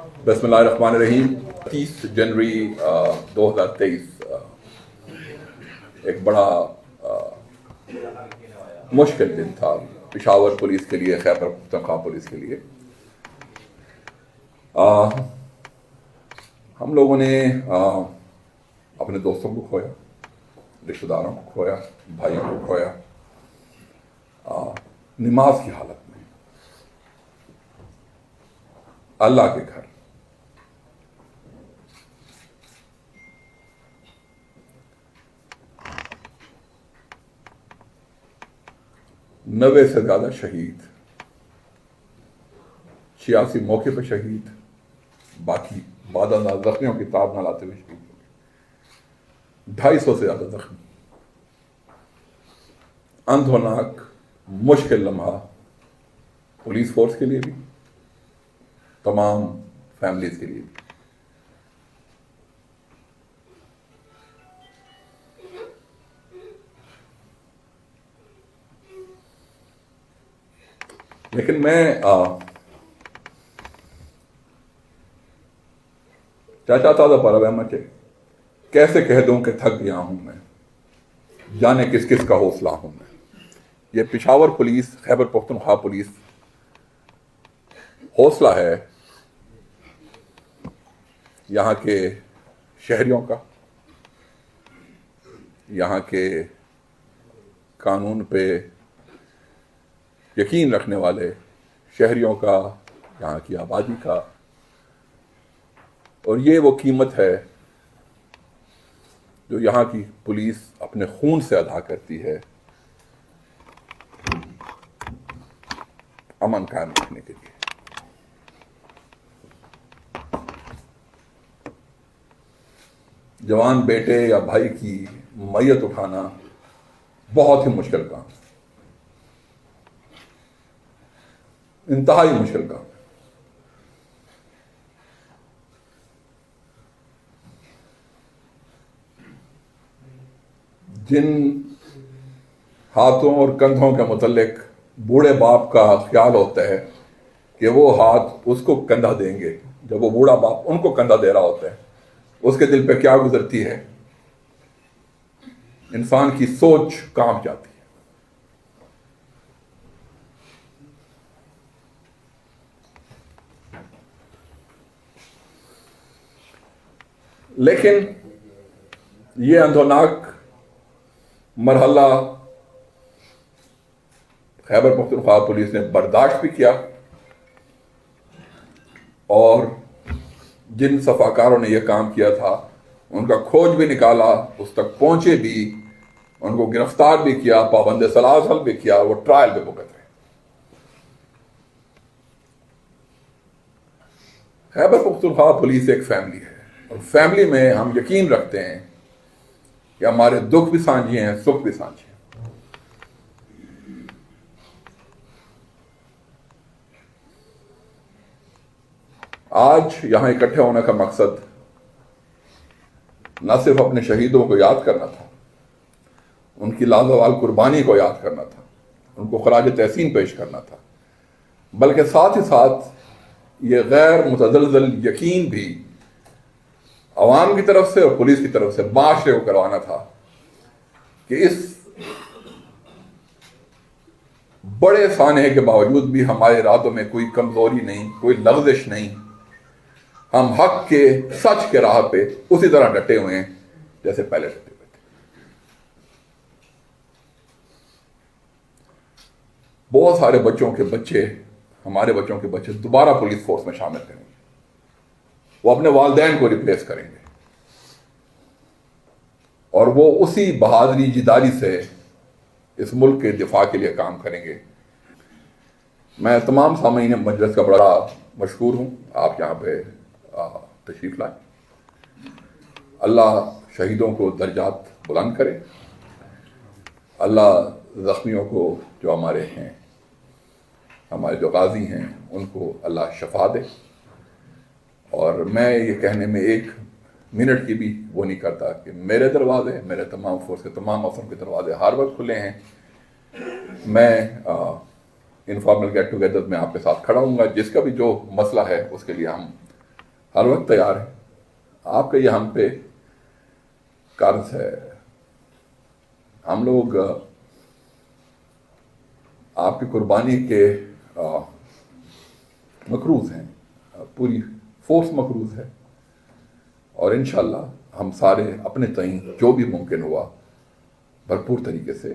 بسم اللہ الرحمن الرحیم 30 جنوری 2023 ایک بڑا مشکل دن تھا پشاور پولیس کے لیے، خیبر پختونخوا پولیس کے لیے۔ ہم لوگوں نے اپنے دوستوں کو کھویا، رشتہ داروں کو کھویا، بھائیوں کو کھویا، نماز کی حالت میں، اللہ کے گھر۔ نوے سے زیادہ شہید، 86 موقع پہ شہید، باقی بعد ازاں زخمیوں کی تعداد نہ لاتے ہوئے شہید ہو گئے، 250 سے زیادہ زخمی۔ اندھوناک مشکل لمحہ پولیس فورس کے لیے بھی، تمام فیملیز کے لیے بھی۔ لیکن میں چاچا تھا پرب احمد کہ کیسے کہہ دوں کہ تھک گیا ہوں میں، جانے کس کس کا حوصلہ ہوں میں۔ یہ پشاور پولیس، خیبر پختونخوا پولیس حوصلہ ہے یہاں کے شہریوں کا، یہاں کے قانون پہ یقین رکھنے والے شہریوں کا، یہاں کی آبادی کا، اور یہ وہ قیمت ہے جو یہاں کی پولیس اپنے خون سے ادا کرتی ہے امن قائم رکھنے کے لیے۔ جوان بیٹے یا بھائی کی میت اٹھانا بہت ہی مشکل کام ہے، انتہائی مشکل کام ہے۔ جن ہاتھوں اور کندھوں کے متعلق بوڑھے باپ کا خیال ہوتا ہے کہ وہ ہاتھ اس کو کندھا دیں گے، جب وہ بوڑھا باپ ان کو کندھا دے رہا ہوتا ہے، اس کے دل پہ کیا گزرتی ہے؟ انسان کی سوچ کانپ جاتی ہے۔ لیکن یہ اندھوناک مرحلہ خیبر پختونخوا پولیس نے برداشت بھی کیا، اور جن صفاکاروں نے یہ کام کیا تھا ان کا کھوج بھی نکالا، اس تک پہنچے بھی، ان کو گرفتار بھی کیا، پابند سلاسل بھی کیا، وہ ٹرائل پہ بھگت رہے۔ خیبر پختونخوا پولیس ایک فیملی ہے، اور فیملی میں ہم یقین رکھتے ہیں کہ ہمارے دکھ بھی سانجھے ہیں، سکھ بھی سانجھے ہیں۔ آج یہاں اکٹھے ہونے کا مقصد نہ صرف اپنے شہیدوں کو یاد کرنا تھا، ان کی لازوال قربانی کو یاد کرنا تھا، ان کو خراج تحسین پیش کرنا تھا، بلکہ ساتھ ہی ساتھ یہ غیر متزلزل یقین بھی عوام کی طرف سے اور پولیس کی طرف سے معاشرے کو کروانا تھا کہ اس بڑے سانحے کے باوجود بھی ہمارے ارادوں میں کوئی کمزوری نہیں، کوئی لغزش نہیں، ہم حق کے، سچ کے راہ پہ اسی طرح ڈٹے ہوئے ہیں جیسے پہلے ڈٹے ہوئے تھے۔ بہت سارے بچوں کے بچے، ہمارے بچوں کے بچے دوبارہ پولیس فورس میں شامل کریں گے، وہ اپنے والدین کو ریپلیس کریں گے، اور وہ اسی بہادری جداری سے اس ملک کے دفاع کے لیے کام کریں گے۔ میں تمام سامعین مجلس کا بڑا مشکور ہوں، آپ یہاں پہ تشریف لائیں۔ اللہ شہیدوں کو درجات بلند کرے، اللہ زخمیوں کو جو ہمارے ہیں، ہمارے جو غازی ہیں، ان کو اللہ شفا دے۔ اور میں یہ کہنے میں ایک منٹ کی بھی وہ نہیں کرتا کہ میرے دروازے، میرے تمام فورس کے تمام افسروں کے دروازے ہر وقت کھلے ہیں۔ میں انفارمل گیٹ ٹوگیدر میں آپ کے ساتھ کھڑا ہوں گا، جس کا بھی جو مسئلہ ہے اس کے لیے ہم ہر وقت تیار ہے. آپ کا یہ ہم پہ قرض ہے. ہم لوگ آپ کی قربانی کے مقروض ہیں. پوری فورس مقروض ہے. اور انشاءاللہ ہم سارے اپنے تئیں جو بھی ممکن ہوا بھرپور طریقے سے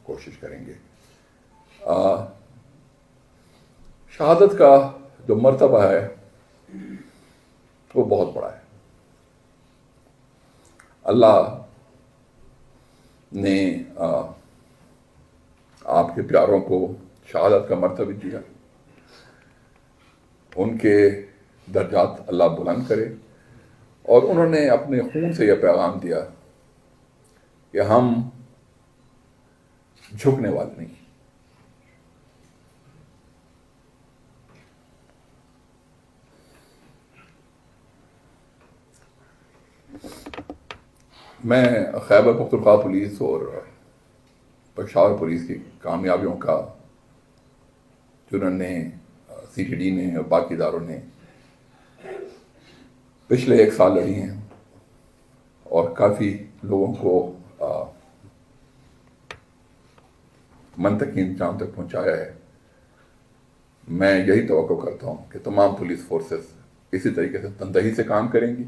کوشش کریں گے. شہادت کا جو مرتبہ ہے وہ بہت بڑا ہے. اللہ نے آپ کے پیاروں کو شہادت کا مرتبہ دیا. ان کے درجات اللہ بلند کرے. اور انہوں نے اپنے خون سے یہ پیغام دیا کہ ہم جھکنے والے نہیں. میں خیبر پختونخوا پولیس اور پشاور پولیس کی کامیابیوں کا جنہوں نے سی ٹی ڈی نے اور باقی اداروں نے پچھلے 1 سال لڑی ہیں اور کافی لوگوں کو منطقی انجام تک پہنچایا ہے. میں یہی توقع کرتا ہوں کہ تمام پولیس فورسز اسی طریقے سے تندہی سے کام کریں گی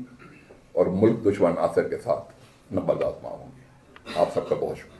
اور ملک دشمن عناصر کے ساتھ نبرد آزما ہوں گی. آپ سب کا بہت شکریہ.